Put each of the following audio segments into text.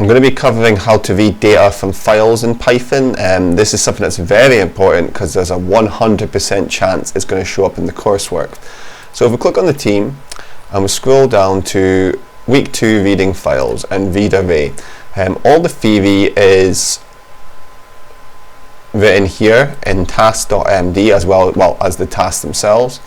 I'm going to be covering how to read data from files in Python. This is something that's very important because there's a 100% chance it's going to show up in the coursework. So if we click on the team and we scroll down to week 2 reading files and read array, all the theory is written here in task.md as well as the tasks themselves.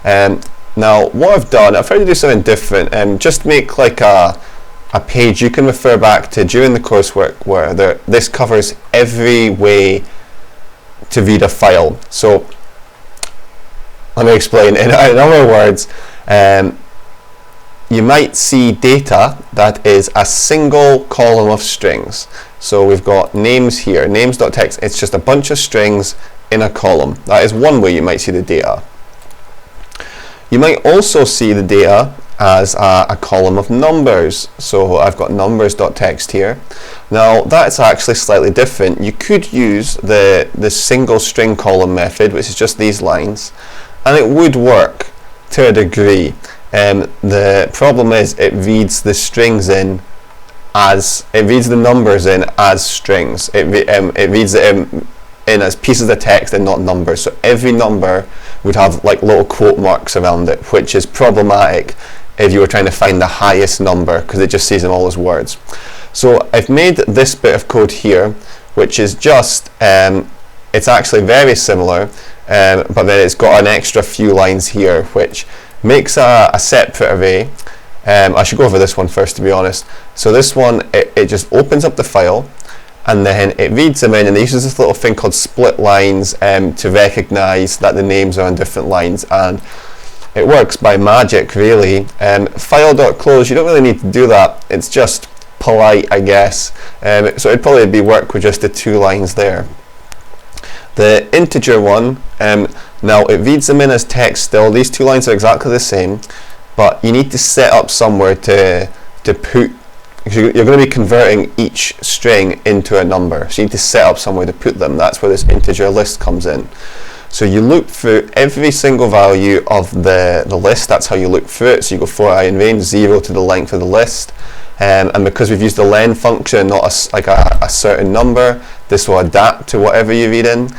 Now what I've done, I've tried to do something different, just make like a page you can refer back to during the coursework where this covers every way to read a file. So let me explain in other words. You might see data that is a single column of strings. So we've got names here, names.txt, it's just a bunch of strings in a column. That is one way you might see the data. You might also see the data as a column of numbers. So I've got numbers.txt here. Now that's actually slightly different. You could use the single string column method, which is just these lines, and it would work to a degree. The problem is it reads the strings in as it reads the numbers in as strings. It reads it in as pieces of text and not numbers. So every number would have like little quote marks around it, which is problematic if you were trying to find the highest number because it just sees them all as words. So I've made this bit of code here, which is just it's actually very similar, but then it's got an extra few lines here which makes a separate array. I should go over this one first, to be honest. So this one, it just opens up the file and then it reads them in, and it uses this little thing called split lines to recognize that the names are on different lines, and it works by magic really. File.close, you don't really need to do that, it's just polite, I guess. So it'd probably work with just the 2 lines there. The integer one, now it reads them in as text still. These 2 lines are exactly the same, but you need to set up somewhere to put, you're going to be converting each string into a number, so you need to set up somewhere to put them. That's where this integer list comes in. So you loop through every single value of the list. That's how you loop through it. So you go for I in range 0 to the length of the list, and because we've used the len function, not a certain number, this will adapt to whatever you read in,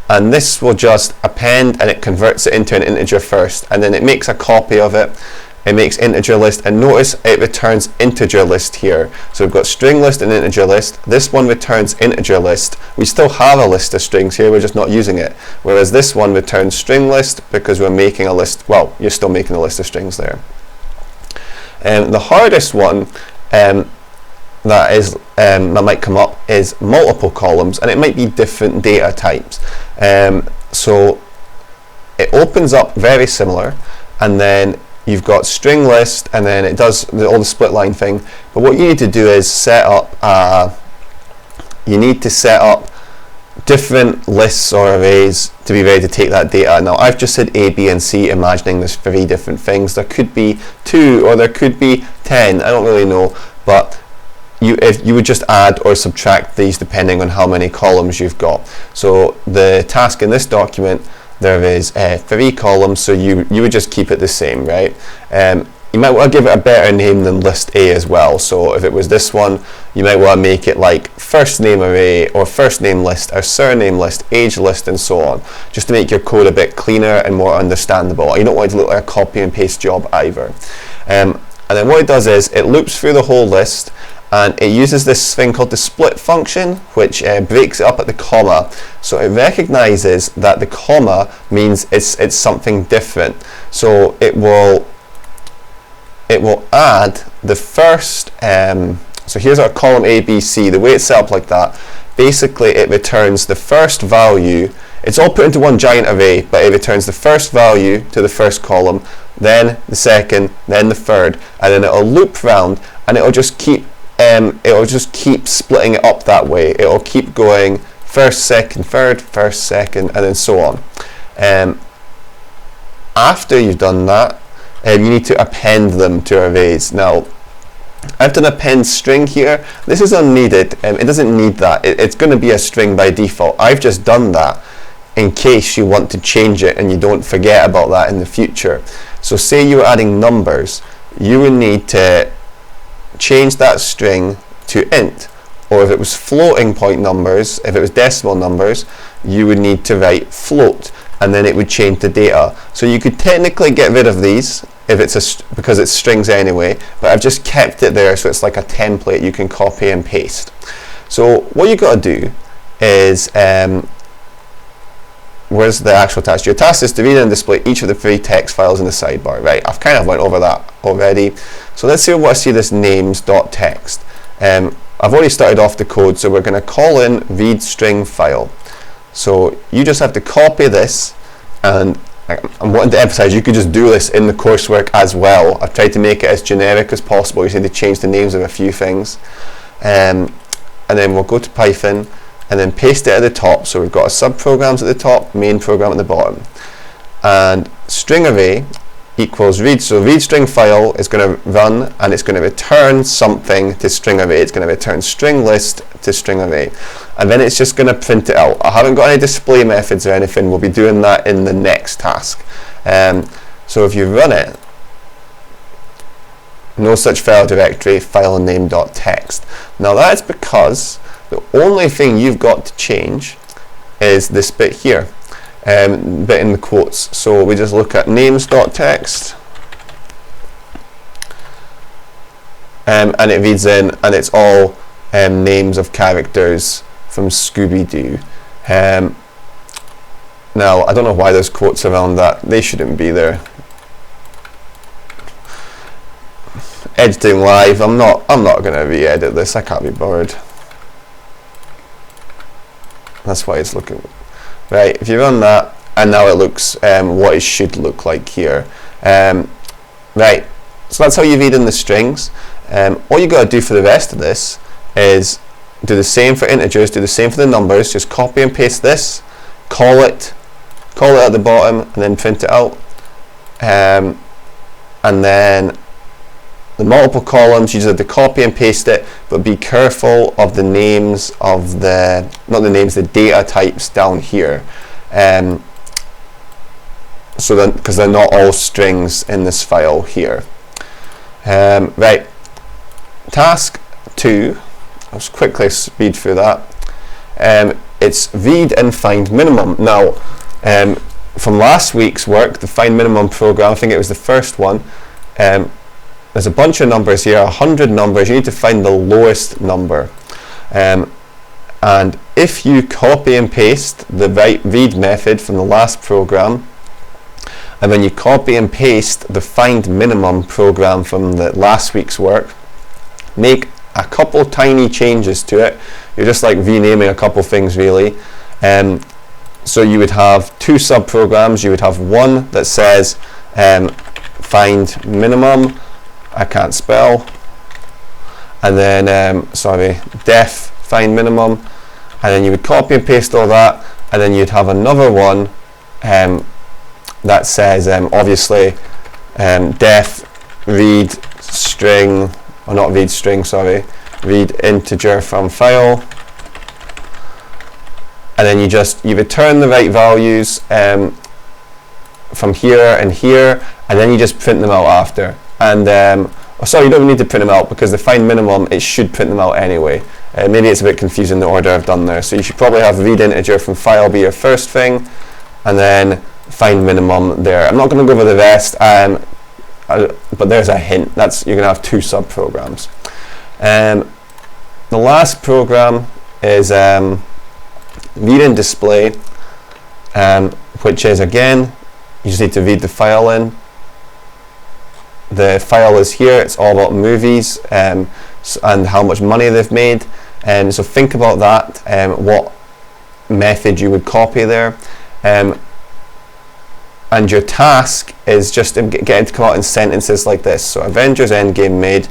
and this will just append and it converts it into an integer first, and then it makes a copy of it. It makes integer list, and notice it returns integer list here. So we've got string list and integer list. This one returns integer list. We still have a list of strings here, we're just not using it. Whereas this one returns string list because we're making a list. Well, you're still making a list of strings there. The hardest one that might come up is multiple columns, and it might be different data types. So it opens up very similar, and then you've got string list, and then it does all the split line thing. But what you need to do is set up different lists or arrays to be ready to take that data. Now I've just said A, B and C, imagining there's 3 different things. There could be 2 or there could be 10, I don't really know, but if you would just add or subtract these depending on how many columns you've got. So the task in this document, there is 3 columns, so you would just keep it the same, right? You might want to give it a better name than list A as well. So if it was this one, you might want to make it like first name array, or first name list, or surname list, age list, and so on, just to make your code a bit cleaner and more understandable. You don't want it to look like a copy and paste job either. And then what it does is it loops through the whole list, and it uses this thing called the split function, which breaks it up at the comma. So it recognizes that the comma means it's something different. So it will add the first, so here's our column A, B, C. The way it's set up like that, basically it returns the first value. It's all put into one giant array, but it returns the first value to the first column, then the second, then the third, and then it'll loop round, and it'll just keep splitting it up that way. It'll keep going first, second, third, first, second, and then so on. After you've done that, you need to append them to arrays. Now, I've done append string here. This is unneeded. It doesn't need that. It's going to be a string by default. I've just done that in case you want to change it and you don't forget about that in the future. So say you're adding numbers, you would need to change that string to int. Or if it was floating point numbers, if it was decimal numbers, you would need to write float, and then it would change the data. So you could technically get rid of these if it's because it's strings anyway, but I've just kept it there so it's like a template you can copy and paste. So what you've got to do is, where's the actual task? Your task is to read and display each of the 3 text files in the sidebar, right? I've kind of went over that already. So let's see what I see this names.txt. I've already started off the code, so we're going to call in read string file. So you just have to copy this, and I'm wanting to emphasize you could just do this in the coursework as well. I've tried to make it as generic as possible. You just need to change the names of a few things. And then we'll go to Python and then paste it at the top. So we've got our subprograms at the top, main program at the bottom. And string array equals read. So read string file is going to run, and it's going to return something to string array. It's going to return string list to string array, and then it's just going to print it out. I haven't got any display methods or anything. We'll be doing that in the next task. So if you run it, no such file directory, file name.txt. Now that's because the only thing you've got to change is this bit here. Bit in the quotes. So we just look at names.txt, and it reads in, and it's all names of characters from Scooby-Doo. Now I don't know why there's quotes around that. They shouldn't be there. Editing live. I'm not going to re-edit this. I can't be bothered. That's why it's looking. Right, if you run that, and now it looks what it should look like here. Right, so that's how you read in the strings. All you got to do for the rest of this is do the same for integers, do the same for the numbers. Just copy and paste this, call it at the bottom, and then print it out. And then the multiple columns, you just have to copy and paste it, but be careful of the names of the, not the names, the data types down here. So then, because they're not all strings in this file here. Right, task 2, I'll just quickly speed through that. It's read and find minimum. Now, from last week's work, the find minimum program, I think it was the first one, there's a bunch of numbers here, 100 numbers. You need to find the lowest number. And if you copy and paste the read method from the last program, and then you copy and paste the find minimum program from the last week's work, make a couple tiny changes to it. You're just like renaming a couple things really. So you would have 2 subprograms. You would have one that says find minimum, I can't spell, and then def find minimum, and then you would copy and paste all that, and then you'd have another one that says obviously def read string, or not read string, sorry, read integer from file, and then you return the right values from here and here, and then you just print them out after. And sorry, you don't need to print them out, because the find minimum, it should print them out anyway. Maybe it's a bit confusing the order I've done there. So you should probably have read integer from file be your first thing, and then find minimum there. I'm not going to go over the rest, but there's a hint. You're going to have 2 subprograms. The last program is read and display, which is, again, you just need to read the file in. The file is here. It's all about movies and how much money they've made. So think about that, what method you would copy there. And your task is just getting to come out in sentences like this. So Avengers Endgame made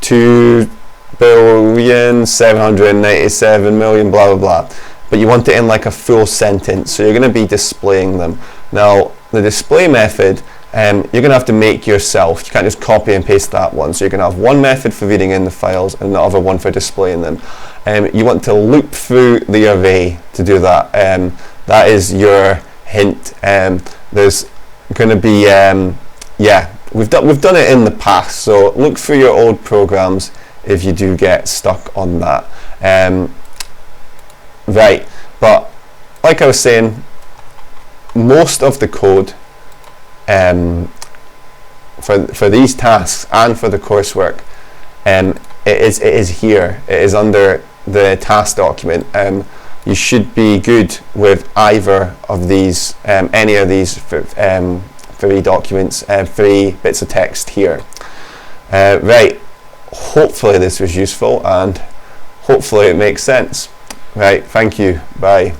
2,797,000,000 blah blah blah. But you want it in like a full sentence, so you're going to be displaying them. Now the display method, you're going to have to make yourself. You can't just copy and paste that one. So you're going to have one method for reading in the files and the other one for displaying them. You want to loop through the array to do that. That is your hint. There's going to be, we've done it in the past. So look through your old programs if you do get stuck on that. Right, but like I was saying, most of the code for these tasks and for the coursework, it is here. It is under the task document. You should be good with either of these, any of these three documents, three bits of text here. Right, hopefully this was useful and hopefully it makes sense. Right, thank you, bye.